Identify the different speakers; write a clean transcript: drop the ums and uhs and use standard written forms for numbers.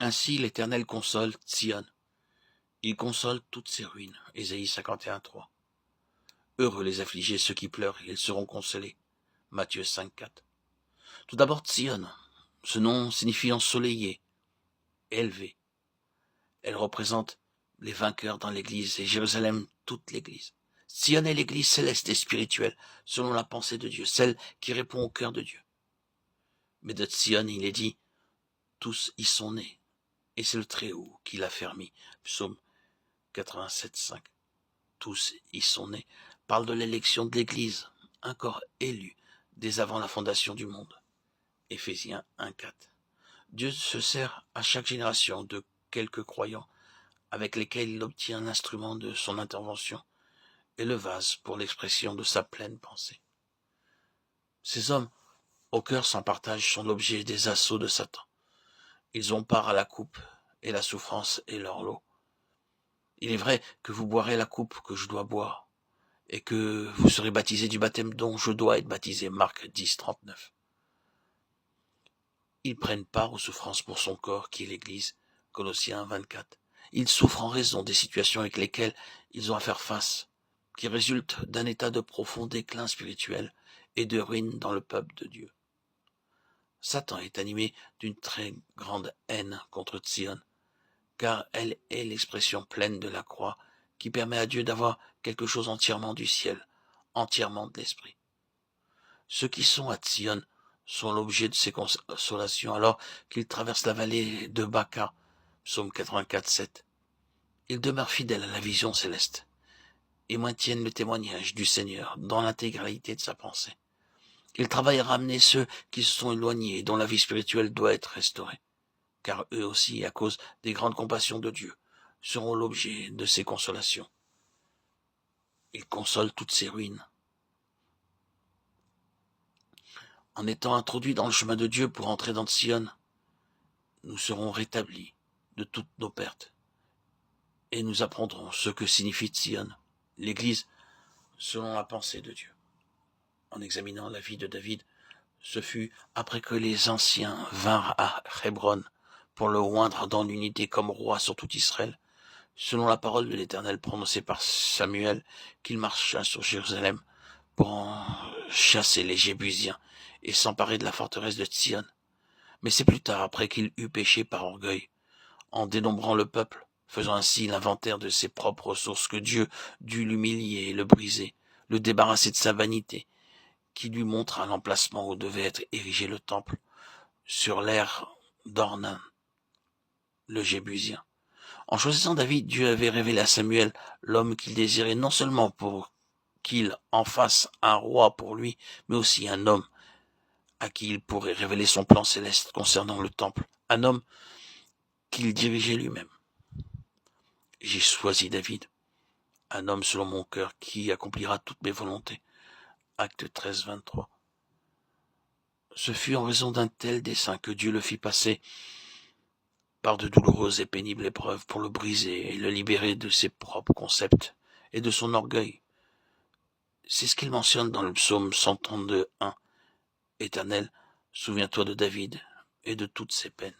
Speaker 1: Ainsi l'Éternel console Sion. Il console toutes ses ruines. Ésaïe 51:3. Heureux les affligés, ceux qui pleurent, ils seront consolés. Matthieu 5:4. Tout d'abord Sion. Ce nom signifie ensoleillé, élevé. Elle représente les vainqueurs dans l'Église et Jérusalem, toute l'Église. Sion est l'Église céleste et spirituelle, selon la pensée de Dieu, celle qui répond au cœur de Dieu. Mais de Sion, il est dit, tous y sont nés, et c'est le Très-Haut qui l'a fermi. Psaume 87:5. Tous y sont nés parle de l'élection de l'Église, un corps élu dès avant la fondation du monde. Éphésiens 1:4. Dieu se sert à chaque génération de quelques croyants avec lesquels il obtient l'instrument de son intervention et le vase pour l'expression de sa pleine pensée. Ces hommes, au cœur sans partage, sont l'objet des assauts de Satan. Ils ont part à la coupe, et la souffrance est leur lot. Il est vrai que vous boirez la coupe que je dois boire, et que vous serez baptisés du baptême dont je dois être baptisé. Marc 10:39. Ils prennent part aux souffrances pour son corps, qui est l'Église. Colossiens 24. Ils souffrent en raison des situations avec lesquelles ils ont à faire face, qui résultent d'un état de profond déclin spirituel et de ruine dans le peuple de Dieu. Satan est animé d'une très grande haine contre Sion, car elle est l'expression pleine de la croix qui permet à Dieu d'avoir quelque chose entièrement du ciel, entièrement de l'esprit. Ceux qui sont à Sion sont l'objet de ses consolations alors qu'ils traversent la vallée de Baca, psaume 84:7. Ils demeurent fidèles à la vision céleste et maintiennent le témoignage du Seigneur dans l'intégralité de sa pensée. Ils travaillent à ramener ceux qui se sont éloignés et dont la vie spirituelle doit être restaurée, car eux aussi, à cause des grandes compassions de Dieu, seront l'objet de ses consolations. Il console toutes ces ruines. En étant introduits dans le chemin de Dieu pour entrer dans Sion, nous serons rétablis de toutes nos pertes. Et nous apprendrons ce que signifie Sion, l'Église, selon la pensée de Dieu. En examinant la vie de David, ce fut après que les anciens vinrent à Hébron pour le oindre dans l'unité comme roi sur tout Israël, selon la parole de l'Éternel prononcée par Samuel, qu'il marcha sur Jérusalem pour en chasser les Jébusiens et s'emparer de la forteresse de Sion. Mais c'est plus tard, après qu'il eut péché par orgueil, en dénombrant le peuple, faisant ainsi l'inventaire de ses propres ressources, que Dieu dut l'humilier et le briser, le débarrasser de sa vanité, qui lui montra l'emplacement où devait être érigé le temple, sur l'aire d'Ornan, le Jébusien. En choisissant David, Dieu avait révélé à Samuel l'homme qu'il désirait non seulement pour qu'il en fasse un roi pour lui, mais aussi un homme à qui il pourrait révéler son plan céleste concernant le temple, un homme qu'il dirigeait lui-même. J'ai choisi David, un homme selon mon cœur qui accomplira toutes mes volontés. Acte 13:23. Ce fut en raison d'un tel dessein que Dieu le fit passer par de douloureuses et pénibles épreuves pour le briser et le libérer de ses propres concepts et de son orgueil. C'est ce qu'il mentionne dans le psaume 132:1. Éternel, souviens-toi de David et de toutes ses peines.